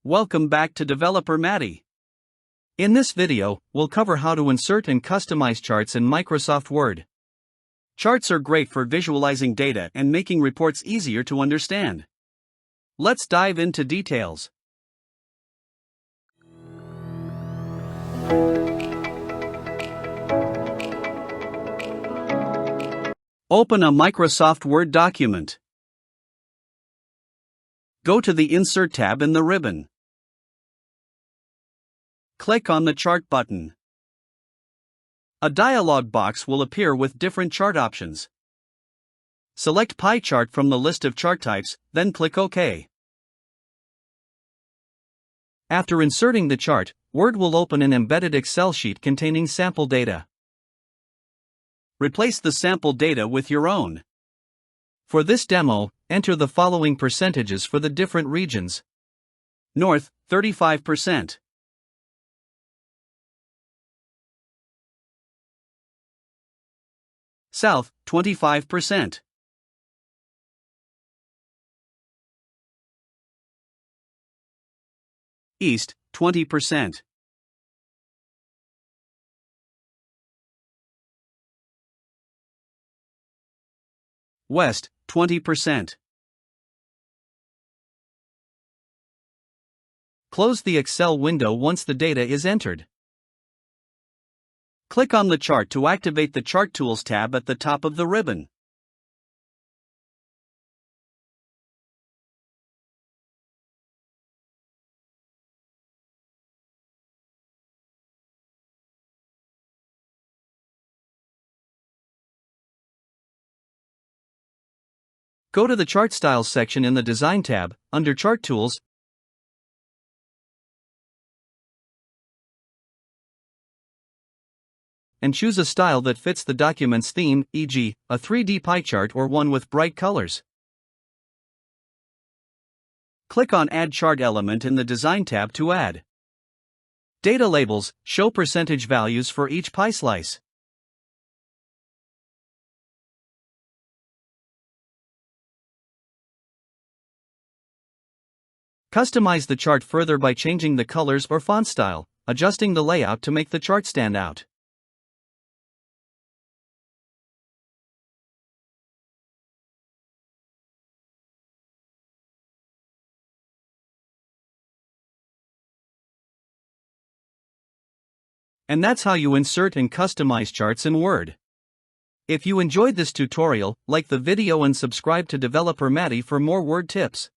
Welcome back to Developer Maddy. In this video, we'll cover how to insert and customize charts in Microsoft Word. Charts are great for visualizing data and making reports easier to understand. Let's dive into details. Open a Microsoft Word document. Go to the Insert tab in the ribbon. Click on the Chart button. A dialog box will appear with different chart options. Select Pie Chart from the list of chart types, then click OK. After inserting the chart, Word will open an embedded Excel sheet containing sample data. Replace the sample data with your own. For this demo, enter the following percentages for the different regions. North, 35%. South, 25%. East, 20%. West, 20%. Close the Excel window once the data is entered. Click on the chart to activate the Chart Tools tab at the top of the ribbon. Go to the Chart Styles section in the Design tab, under Chart Tools, and choose a style that fits the document's theme, e.g., a 3D pie chart or one with bright colors. Click on Add Chart Element in the Design tab to add. Data labels show percentage values for each pie slice. Customize the chart further by changing the colors or font style, adjusting the layout to make the chart stand out. And that's how you insert and customize charts in Word. If you enjoyed this tutorial, like the video and subscribe to Developer Maddy for more Word tips.